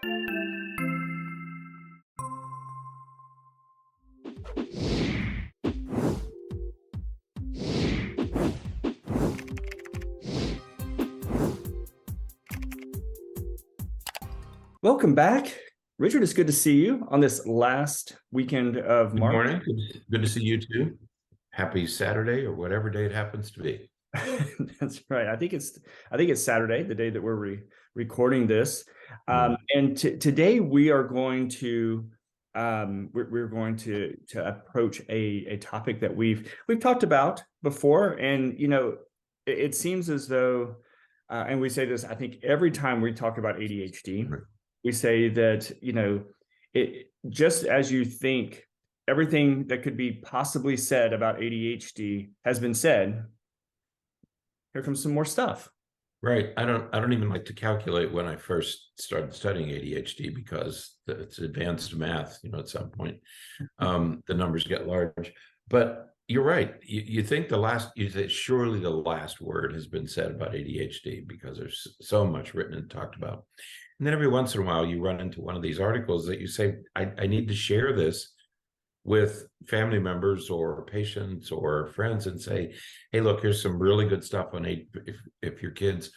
Welcome back. Richard, it's good to see you on this last weekend of Good March. morning. Good to see you too. Happy Saturday or whatever day it happens to be. That's right. I think it's Saturday, the day that we're recording this. And today we are going to we're going to approach a topic that we've talked about before, and it seems as though and we say this, I think, every time we talk about ADHD. Right. We say that, it just as you think everything that could be possibly said about ADHD has been said, here comes some more stuff. Right. I don't even like to calculate when I first started studying ADHD because it's advanced math, at some point. The numbers get large. But you're right. You think surely the last word has been said about ADHD because there's so much written and talked about. And then every once in a while, you run into one of these articles that you say, I need to share this with family members or patients or friends and say, hey, look, here's some really good stuff on if your kids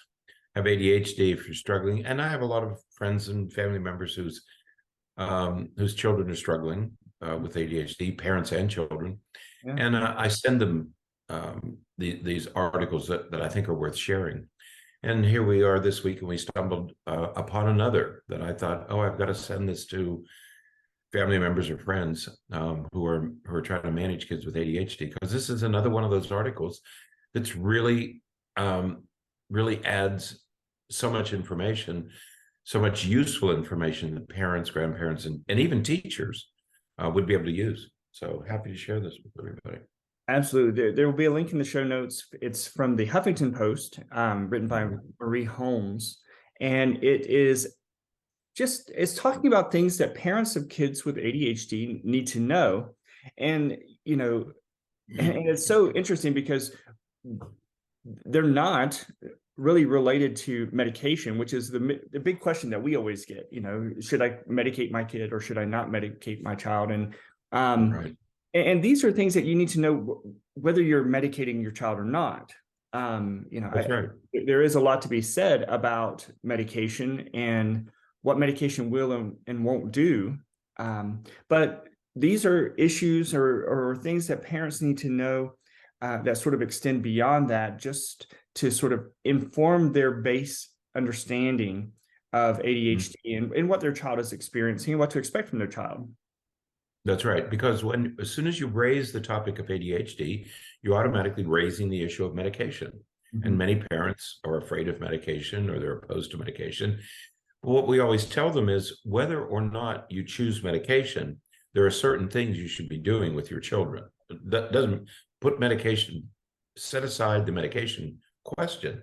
have ADHD, if you're struggling. And I have a lot of friends and family members whose children are struggling with ADHD, parents and children. Yeah. And I send them these articles that I think are worth sharing. And here we are this week, and we stumbled upon another that I thought, I've got to send this to family members or friends who are trying to manage kids with ADHD, because this is another one of those articles that's really adds so much information, so much useful information that parents, grandparents, and even teachers would be able to use. So happy to share this with everybody. Absolutely. There will be a link in the show notes. It's from the Huffington Post, written by Marie Holmes. And it's talking about things that parents of kids with ADHD need to know. And, and it's so interesting because they're not really related to medication, which is the big question that we always get, should I medicate my kid or should I not medicate my child? And, right. And these are things that you need to know whether you're medicating your child or not. That's right. There is a lot to be said about medication and what medication will and won't do. But these are issues or things that parents need to know that sort of extend beyond that, just to sort of inform their base understanding of ADHD and what their child is experiencing and what to expect from their child. That's right, because as soon as you raise the topic of ADHD, you're automatically raising the issue of medication. And many parents are afraid of medication or they're opposed to medication. But what we always tell them is whether or not you choose medication, there are certain things you should be doing with your children. That doesn't put medication, set aside the medication question.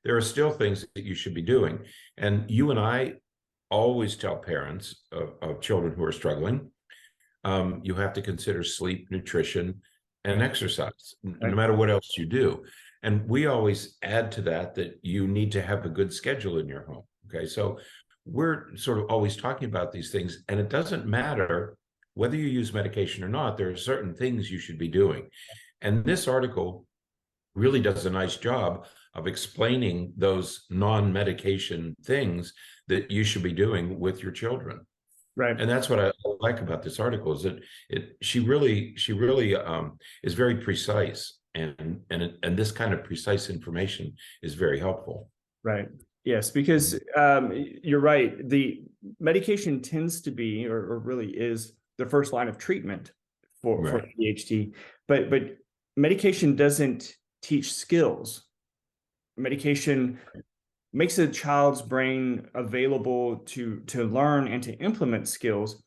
There are still things that you should be doing. And you and I always tell parents of children who are struggling, you have to consider sleep, nutrition, and exercise, no matter what else you do. And we always add to that you need to have a good schedule in your home. Okay, so we're sort of always talking about these things, and it doesn't matter whether you use medication or not. There are certain things you should be doing. And this article really does a nice job of explaining those non-medication things that you should be doing with your children. Right. And that's what I like about this article, is that she really is very precise, and this kind of precise information is very helpful. Right. Yes, because you're right. The medication tends to be, or really is, the first line of treatment for ADHD. But medication doesn't teach skills. Medication makes a child's brain available to learn and to implement skills.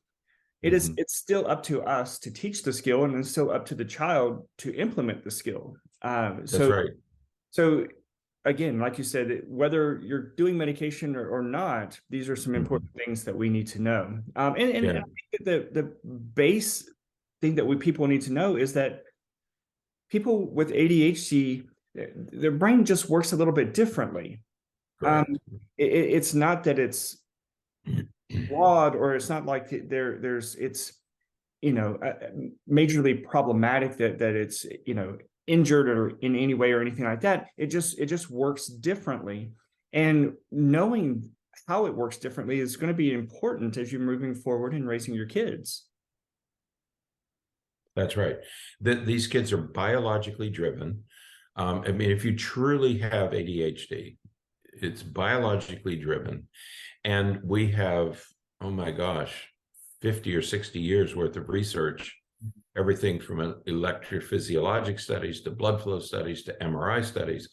It's still up to us to teach the skill, and it's still up to the child to implement the skill. That's right. So again, like you said, whether you're doing medication or not, these are some important things that we need to know. I think that the base thing that people need to know is that people with ADHD, their brain just works a little bit differently. It's not that it's broad, or it's not like there's it's majorly problematic that it's injured or in any way or anything like that. It just works differently, and knowing how it works differently is going to be important as you're moving forward and raising your kids. That's right. These kids are biologically driven. I mean, if you truly have ADHD, it's biologically driven. And we have, oh my gosh, 50 or 60 years worth of research, everything from electrophysiologic studies to blood flow studies to MRI studies,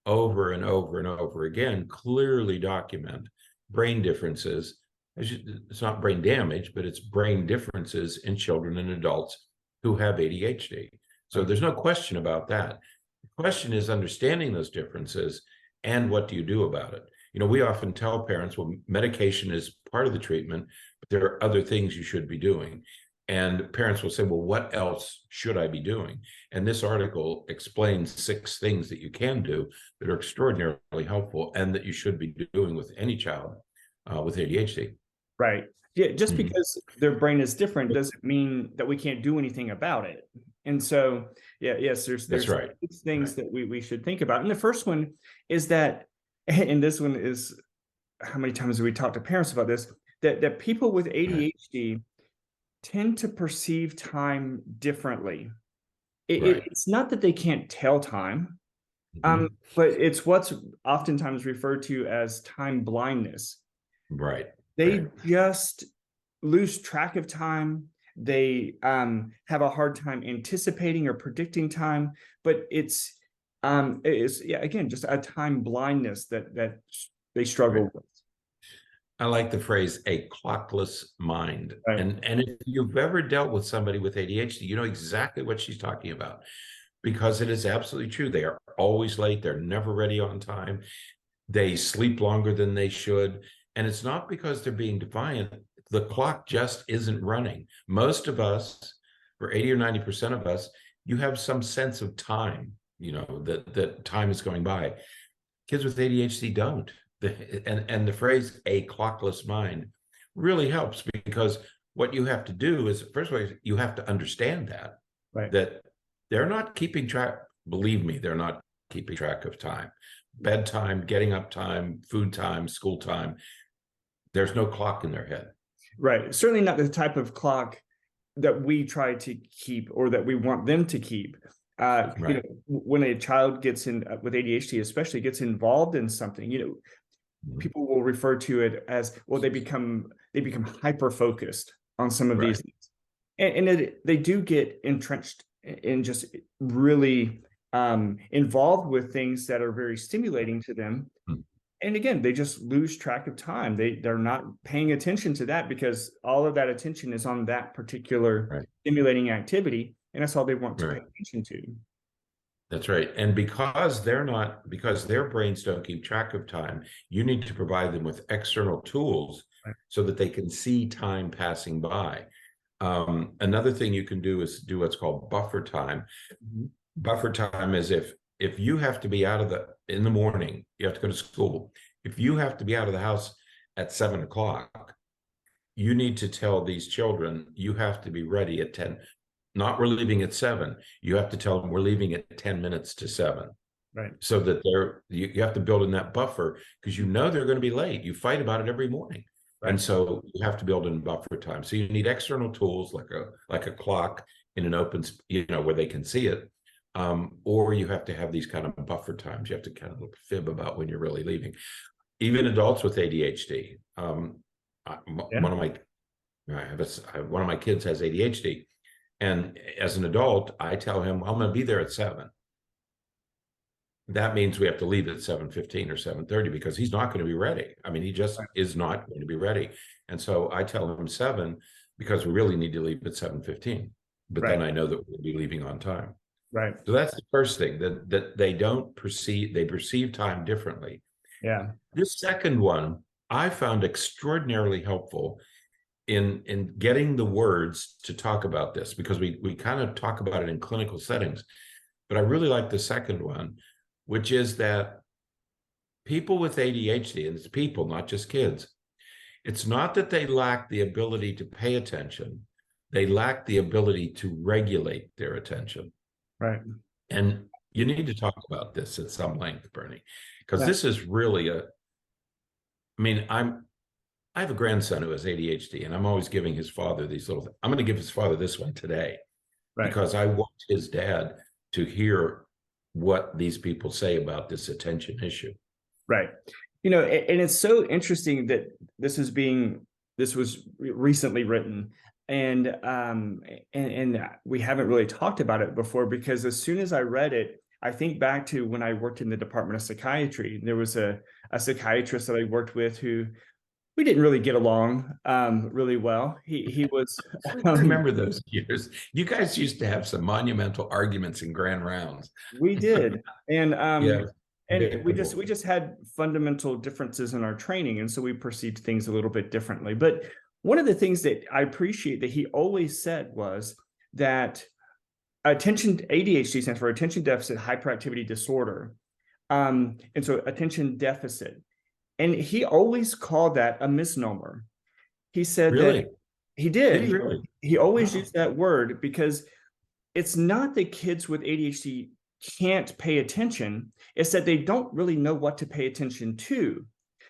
over and over and over again, clearly document brain differences. It's not brain damage, but it's brain differences in children and adults who have ADHD. So there's no question about that. The question is understanding those differences and what do you do about it? We often tell parents, well, medication is part of the treatment, but there are other things you should be doing. And parents will say, well, what else should I be doing? And this article explains 6 things that you can do that are extraordinarily helpful and that you should be doing with any child with ADHD. Right. Yeah, just because their brain is different doesn't mean that we can't do anything about it. And so, yes, there's right. 6 things that we should think about. And the first one is that, and this one is, how many times have we talked to parents about this, that people with ADHD tend to perceive time differently. It's not that they can't tell time, but it's what's oftentimes referred to as time blindness. Right. They just lose track of time. They have a hard time anticipating or predicting time, but it's again just a time blindness that they struggle with. I like the phrase "a clockless mind," Right. and if you've ever dealt with somebody with ADHD, you know exactly what she's talking about, because it is absolutely true. They are always late. They're never ready on time. They sleep longer than they should. And it's not because they're being defiant. The clock just isn't running. Most of us, for 80 or 90% of us, you have some sense of time, that time is going by. Kids with ADHD don't. And the phrase "a clockless mind" really helps, because what you have to do is, first of all, you have to understand that they're not keeping track. Believe me, they're not keeping track of time. Bedtime, getting up time, food time, school time. There's no clock in their head. Right. Certainly not the type of clock that we try to keep or that we want them to keep. When a child gets in with ADHD, especially gets involved in something, people will refer to it as, well, they become hyper focused on some of these things, and they do get entrenched in just really involved with things that are very stimulating to them. And again, they just lose track of time. They're not paying attention to that because all of that attention is on that particular stimulating activity, and that's all they want to pay attention to. That's right. And because their brains don't keep track of time, you need to provide them with external tools so that they can see time passing by. Another thing you can do is do what's called buffer time. Buffer time is if you have to be in the morning, you have to go to school. If you have to be out of the house at 7 o'clock, you need to tell these children, you have to be ready at 10. Not we're leaving at 7. You have to tell them we're leaving at 10 minutes to 7. Right. So that you have to build in that buffer, because they're going to be late. You fight about it every morning. And so you have to build in buffer time. So you need external tools like a clock in an open, where they can see it. Or you have to have these kind of buffer times. You have to kind of fib about when you're really leaving. Even adults with ADHD. One of my kids has ADHD, and as an adult, I tell him I'm going to be there at 7. That means we have to leave at 7:15 or 7:30 because he's not going to be ready. I mean, he just is not going to be ready. And so I tell him 7 because we really need to leave at 7:15. But then I know that we'll be leaving on time. Right. So that's the first thing, that they perceive time differently. Yeah. This second one I found extraordinarily helpful in getting the words to talk about this, because we kind of talk about it in clinical settings. But I really like the second one, which is that people with ADHD, and it's people, not just kids, It's not that they lack the ability to pay attention. They lack the ability to regulate their attention. Right. And you need to talk about this at some length, Berney, because Yeah. this is really I mean, I have a grandson who has ADHD, and I'm always giving his father these little things. I'm going to give his father this one today Right. because I want his dad to hear what these people say about this attention issue. Right. You know, and it's so interesting that this was recently written, and we haven't really talked about it before, because as soon as I read it, I think back to when I worked in the Department of Psychiatry. There was a psychiatrist that I worked with who we didn't really get along really well. He was I remember those years. You guys used to have some monumental arguments in grand rounds. we did, and Yeah. and we just had fundamental differences in our training, and so we perceived things a little bit differently. But one of the things that I appreciate that he always said was that ADHD stands for attention deficit hyperactivity disorder, and so attention deficit. And he always called that a misnomer. He said Really? that he did. Did he really? He always Wow. used that word because it's not that kids with ADHD can't pay attention. It's that they don't really know what to pay attention to.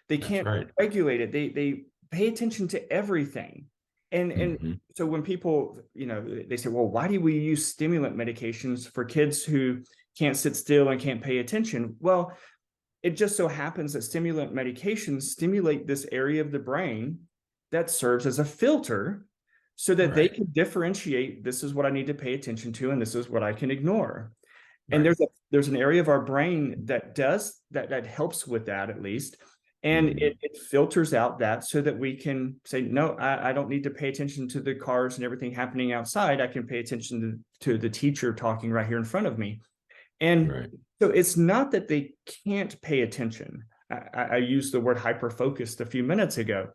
They That's can't right. regulate it. They pay attention to everything. And so when people, they say, well, why do we use stimulant medications for kids who can't sit still and can't pay attention? Well, it just so happens that stimulant medications stimulate this area of the brain that serves as a filter so that they can differentiate, this is what I need to pay attention to, and this is what I can ignore. And there's an area of our brain that does that helps with that, at least. And it filters out that so that we can say, no, I don't need to pay attention to the cars and everything happening outside. I can pay attention to the teacher talking right here in front of me. And so it's not that they can't pay attention. I used the word hyper-focused a few minutes ago.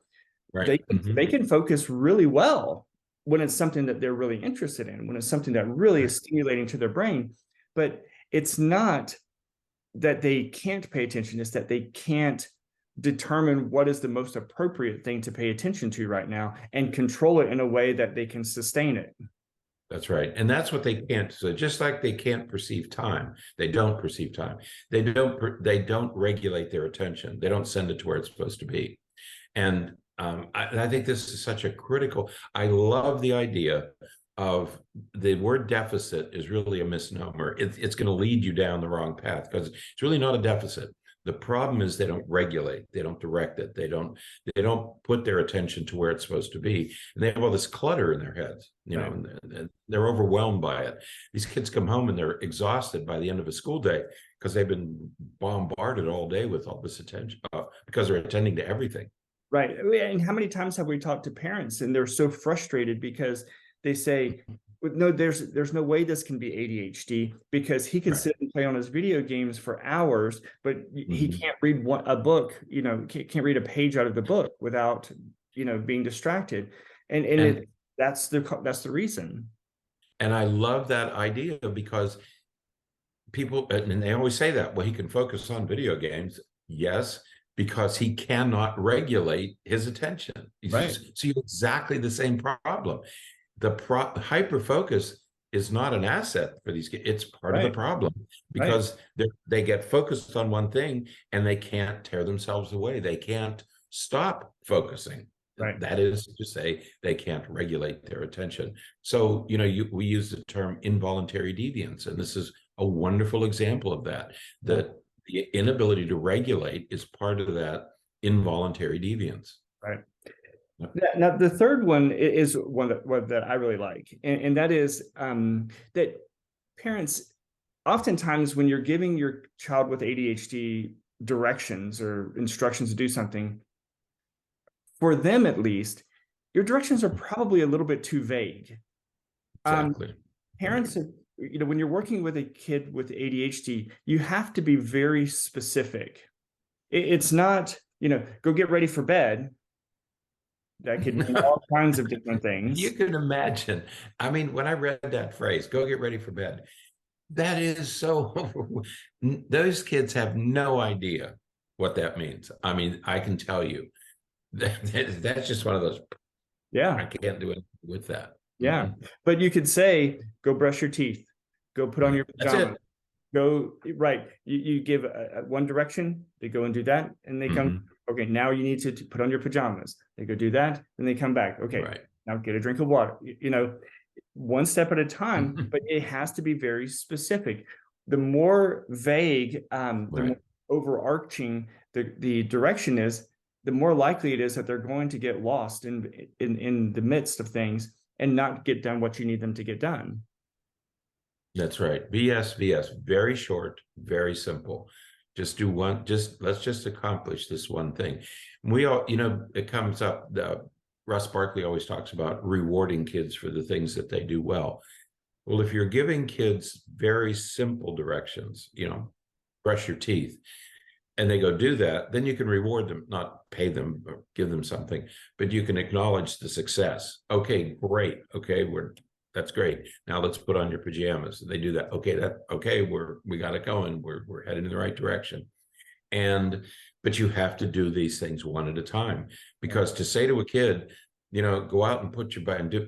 They can focus really well when it's something that they're really interested in, when it's something that really is stimulating to their brain. But it's not that they can't pay attention, it's that they can't determine what is the most appropriate thing to pay attention to right now and control it in a way that they can sustain it. That's right. And that's what they can't. So just like they can't perceive time, they don't perceive time. They don't regulate their attention. They don't send it to where it's supposed to be. And I think this is such a critical, I love the idea of the word deficit is really a misnomer. It's going to lead you down the wrong path because it's really not a deficit. The problem is they don't regulate, they don't direct it, they don't put their attention to where it's supposed to be, and they have all this clutter in their heads, and they're overwhelmed by it. These kids come home and they're exhausted by the end of a school day because they've been bombarded all day with all this attention because they're attending to everything. Right. And how many times have we talked to parents and they're so frustrated because they say, no, there's no way this can be ADHD because he can sit and play on his video games for hours, but he can't read a book, can't read a page out of the book without, being distracted. And that's the reason. And I love that idea because people, and they always say that, well, he can focus on video games. Yes, because he cannot regulate his attention. So exactly the same problem. The hyper focus is not an asset for these kids. It's part of the problem because they get focused on one thing and they can't tear themselves away. They can't stop focusing. That is to say, they can't regulate their attention. So, we use the term involuntary deviance, and this is a wonderful example of that. That the inability to regulate is part of that involuntary deviance. Right. Now, the third one is one that I really like, and that is that parents, oftentimes when you're giving your child with ADHD directions or instructions to do something, for them at least, your directions are probably a little bit too vague. Exactly. Parents, when you're working with a kid with ADHD, you have to be very specific. It's not, go get ready for bed. That could mean all kinds of different things. You can imagine. I mean, when I read that phrase, go get ready for bed, that is so, those kids have no idea what that means. I mean, I can tell you, That's just one of those, I Yeah. can't do it with that. Yeah. But you could say, go brush your teeth, go put on Right. your That's pajamas, it. go, right. You give one direction, they go and do that, and they come, Mhm. okay, now you need to put on your pajamas. They go do that, and they come back. Okay, Right. now get a drink of water. You know, one step at a time, but it has to be very specific. The more vague, the more Right. overarching the direction is, the more likely it is that they're going to get lost in the midst of things and not get done what you need them to get done. That's right. VS, very short, very simple. Just do one, let's just accomplish this one thing. We all, it comes up, Russ Barkley always talks about rewarding kids for the things that they do well. Well, if you're giving kids very simple directions, brush your teeth, and they go do that, then you can reward them, not pay them or give them something, but you can acknowledge the success. Okay, great. Okay, that's great. Now let's put on your pajamas. They do that. Okay, we got it going. We're heading in the right direction. But you have to do these things one at a time, because to say to a kid, go out and put your butt and do,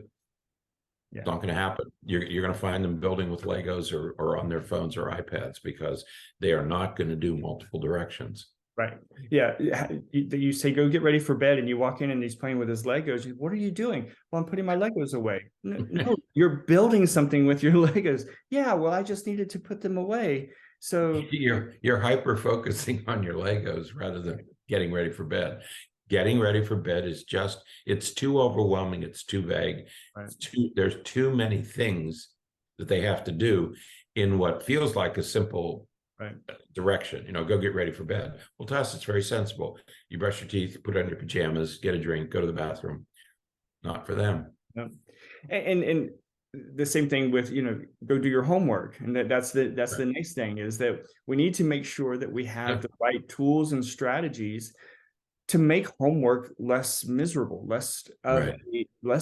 Yeah. it's not going to happen. You're going to find them building with Legos or on their phones or iPads, because they are not going to do multiple directions. Right. Yeah. You say, go get ready for bed, and you walk in and he's playing with his Legos. What are you doing? Well, I'm putting my Legos away. No, you're building something with your Legos. Yeah. Well, I just needed to put them away. So You're hyper focusing on your Legos rather than getting ready for bed. Getting ready for bed is it's too overwhelming. It's too vague. right. There's too many things that they have to do in what feels like a simple Right. direction. Go get ready for bed. Well, to us, it's very sensible. You brush your teeth, put on your pajamas, get a drink, go to the bathroom. Not for them. Yeah. And the same thing with, go do your homework. And that's the next thing, is that we need to make sure that we have the right tools and strategies to make homework less miserable, less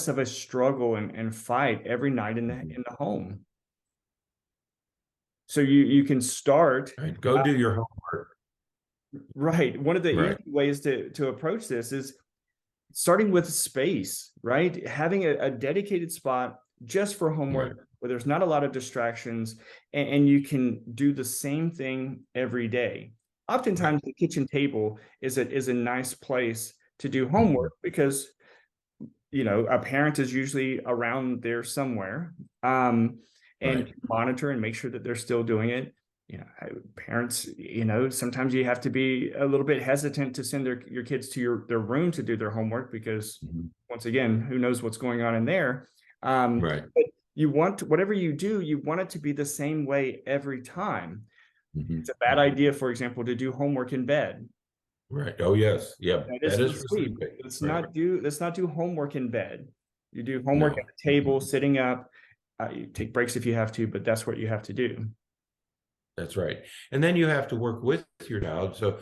of a struggle and fight every night in the home. So you can start. Right. Go do your homework. Right. One of the Right. easy ways to approach this is starting with space, right? Having a dedicated spot just for homework, where there's not a lot of distractions, and you can do the same thing every day. Oftentimes the kitchen table is a nice place to do homework, because a parent is usually around there somewhere, and monitor and make sure that they're still doing it. Parents, sometimes you have to be a little bit hesitant to send your kids to their room to do their homework, because once again, who knows what's going on in there. But you want whatever you do, you want it to be the same way every time. It's a bad idea, for example, to do homework in bed. Right. Oh, yes. Yeah. That is for sleep. Let's not do homework in bed. You do homework at the table, sitting up. You take breaks if you have to, but that's what you have to do. That's right. And then you have to work with your child. So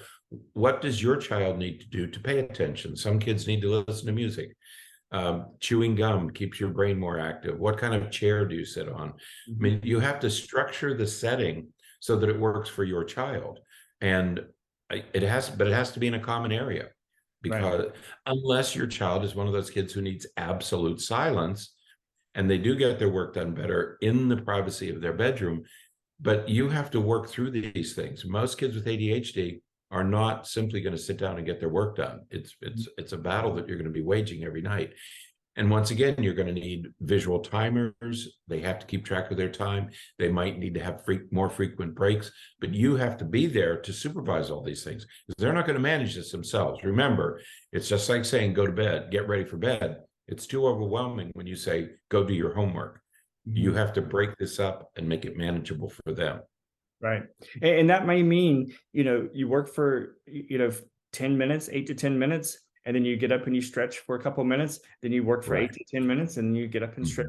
what does your child need to do to pay attention? Some kids need to listen to music. Chewing gum keeps your brain more active. What kind of chair do you sit on? I mean, you have to structure the setting so that it works for your child. And it has to be in a common area, because unless your child is one of those kids who needs absolute silence, and they do get their work done better in the privacy of their bedroom, but you have to work through these things. Most kids with ADHD are not simply going to sit down and get their work done. It's a battle that you're going to be waging every night. And once again, you're going to need visual timers. They have to keep track of their time. They might need to have more frequent breaks, but you have to be there to supervise all these things, because they're not going to manage this themselves. Remember, it's just like saying, go to bed, get ready for bed. It's too overwhelming when you say, go do your homework. You have to break this up and make it manageable for them. Right. And that may mean, you work for, 10 minutes, 8 to 10 minutes, and then you get up and you stretch for a couple of minutes. Then you work for 8 to 10 minutes, and you get up and stretch.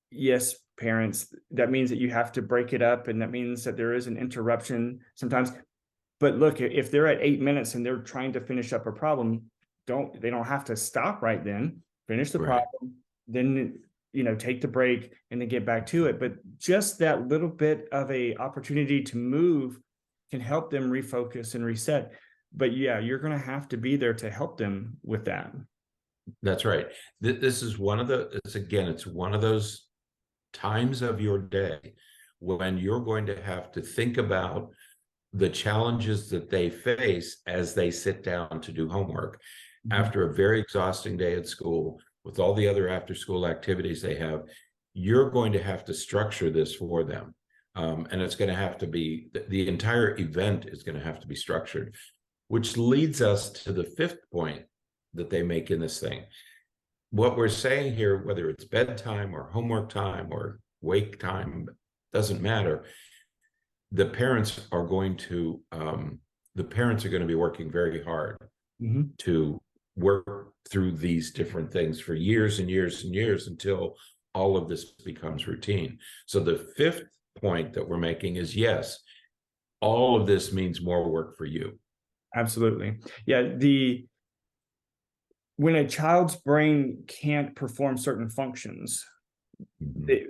Yes, parents, that means that you have to break it up, and that means that there is an interruption sometimes. But look, if they're at 8 minutes and they're trying to finish up a problem, they don't have to stop right then. Finish the problem, then take the break and then get back to it. But just that little bit of a opportunity to move can help them refocus and reset. but yeah, you're going to have to be there to help them with that. That's right. This is one of it's one of those times of your day when you're going to have to think about the challenges that they face as they sit down to do homework after a very exhausting day at school with all the other after school activities they have. You're going to have to structure this for them. And it's going to have to be, the entire event is going to have to be structured, which leads us to the fifth point that they make in this thing. What we're saying here, whether it's bedtime or homework time or wake time, doesn't matter. The parents are going to be working very hard to work through these different things for years and years and years until all of this becomes routine. So the fifth point that we're making is, yes, all of this means more work for you. Absolutely. Yeah. When a child's brain can't perform certain functions,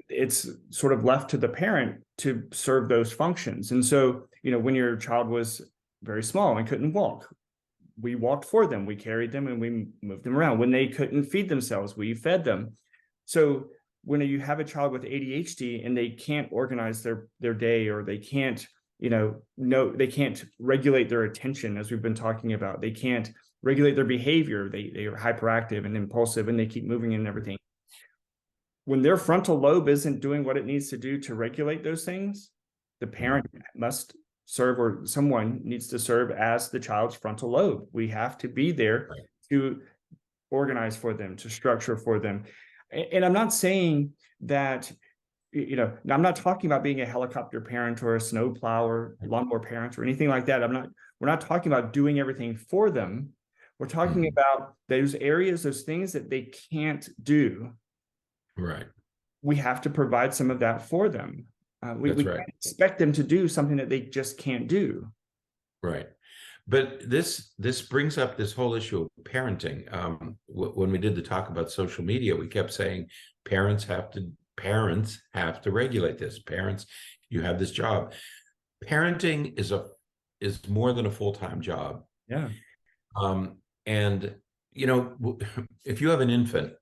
it's sort of left to the parent to serve those functions. And so, when your child was very small and couldn't walk, we walked for them, we carried them, and we moved them around. When they couldn't feed themselves, we fed them. So when you have a child with ADHD and they can't organize their day, or they can't, they can't regulate their attention, as we've been talking about, they can't regulate their behavior, they are hyperactive and impulsive, and they keep moving and everything. When their frontal lobe isn't doing what it needs to do to regulate those things, the parent must serve, or someone needs to serve as the child's frontal lobe. We have to be there to organize for them, to structure for them. And I'm not saying that, I'm not talking about being a helicopter parent or a snowplow or lawnmower parent or anything like that. We're not talking about doing everything for them. We're talking about those areas, those things that they can't do. Right. We have to provide some of that for them. We can't expect them to do something that they just can't do. Right. But this brings up this whole issue of parenting. When we did the talk about social media, we kept saying parents have to regulate this. Parents, you have this job. Parenting is more than a full-time job. Yeah. And if you have an infant,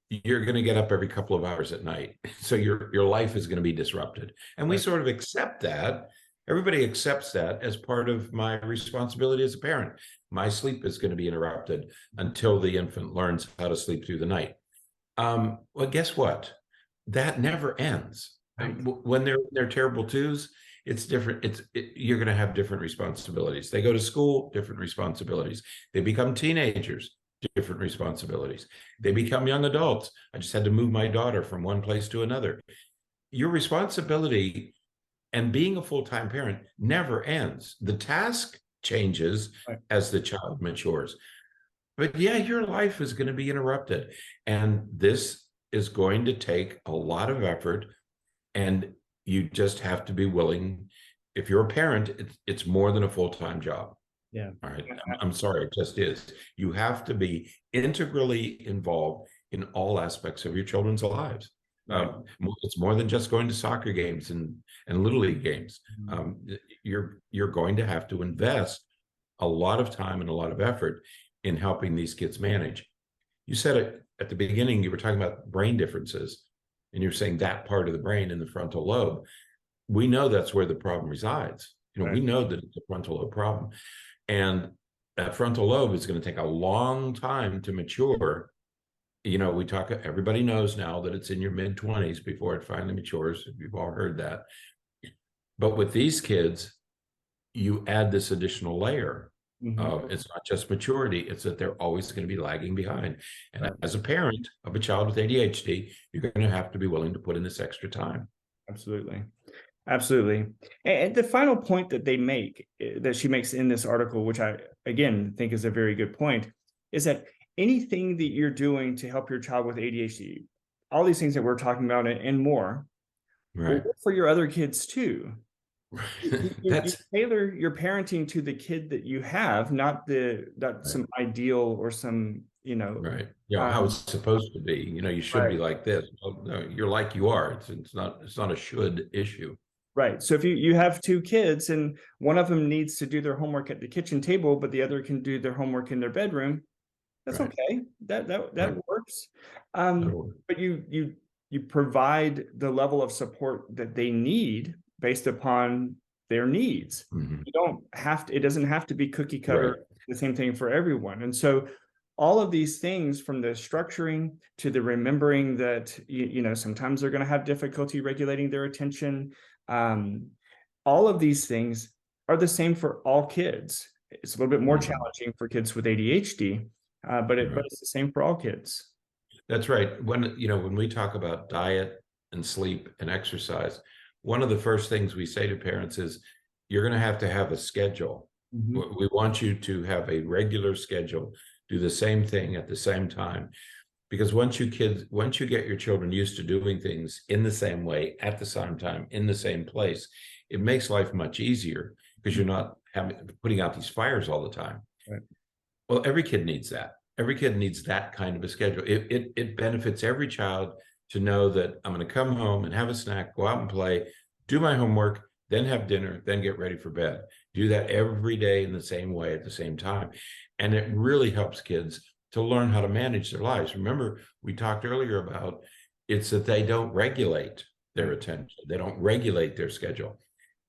you're going to get up every couple of hours at night. So your life is going to be disrupted. And we sort of accept that. Everybody accepts that as part of my responsibility as a parent. My sleep is going to be interrupted until the infant learns how to sleep through the night. Well, guess what? That never ends. When they're terrible twos, it's different. You're going to have different responsibilities. They go to school, different responsibilities. They become teenagers, different responsibilities. They become young adults. I just had to move my daughter from one place to another. Your responsibility and being a full-time parent never ends. The task changes as the child matures. But yeah, your life is going to be interrupted. And this is going to take a lot of effort. And you just have to be willing. If you're a parent, it's more than a full-time job. Yeah. All right. I'm sorry, it just is. You have to be integrally involved in all aspects of your children's lives. It's more than just going to soccer games and little league games. You're going to have to invest a lot of time and a lot of effort in helping these kids manage. You said it at the beginning, you were talking about brain differences, and you're saying that part of the brain in the frontal lobe. We know that's where the problem resides. We know that it's a frontal lobe problem. And that frontal lobe is going to take a long time to mature. Everybody knows now that it's in your mid-20s before it finally matures. You've all heard that. But with these kids, you add this additional layer of, it's not just maturity, it's that they're always going to be lagging behind. And as a parent of a child with ADHD, you're going to have to be willing to put in this extra time. Absolutely. Absolutely. And the final point that she makes in this article, which I, again, think is a very good point, is that anything that you're doing to help your child with ADHD, all these things that we're talking about and more, will work for your other kids too. You tailor your parenting to the kid that you have, not some ideal or some, how it's supposed to be. You should be like this. Well, no, you're like you are. It's not a should issue. Right. So if you have two kids and one of them needs to do their homework at the kitchen table, but the other can do their homework in their bedroom, that's Right. okay. That Right. works. That'll work. But you provide the level of support that they need based upon their needs. Mhm. You don't have to, it doesn't have to be cookie cutter, Right. the same thing for everyone. And so all of these things, from the structuring to the remembering that you know sometimes they're going to have difficulty regulating their attention, all of these things are the same for all kids. It's a little bit more Mhm. challenging for kids with ADHD, but Right. it's the same for all kids. That's right. When we talk about diet and sleep and exercise, one of the first things we say to parents is, you're going to have a schedule. Mhm. We want you to have a regular schedule, do the same thing at the same time. Because once you get your children used to doing things in the same way, at the same time, in the same place, it makes life much easier because you're not putting out these fires all the time. Right. Well, every kid needs that. Every kid needs that kind of a schedule. It benefits every child to know that I'm going to come home and have a snack, go out and play, do my homework, then have dinner, then get ready for bed. Do that every day in the same way at the same time. And it really helps kids to learn how to manage their lives. Remember, we talked earlier about it's that they don't regulate their attention. They don't regulate their schedule.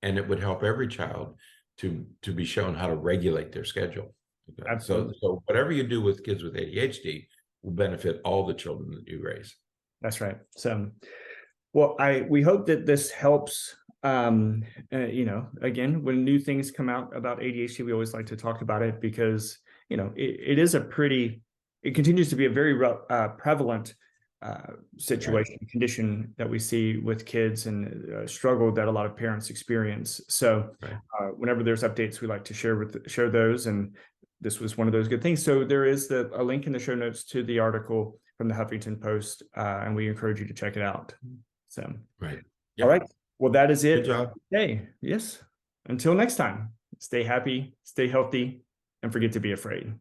And it would help every child to be shown how to regulate their schedule. Okay. Absolutely. So whatever you do with kids with ADHD will benefit all the children that you raise. That's right. So, well, we hope that this helps. You know, again, when new things come out about ADHD, we always like to talk about it because, you know, it is it continues to be a very prevalent situation, Right. condition that we see with kids, and struggle that a lot of parents experience. So Right. whenever there's updates, we like to share those, and this was one of those good things. So there is a link in the show notes to the article from the Huffington Post, and we encourage you to check it out. So, Right. All right. Well, that is it. Good job. Hey, yes. Until next time, stay happy, stay healthy, and forget to be afraid.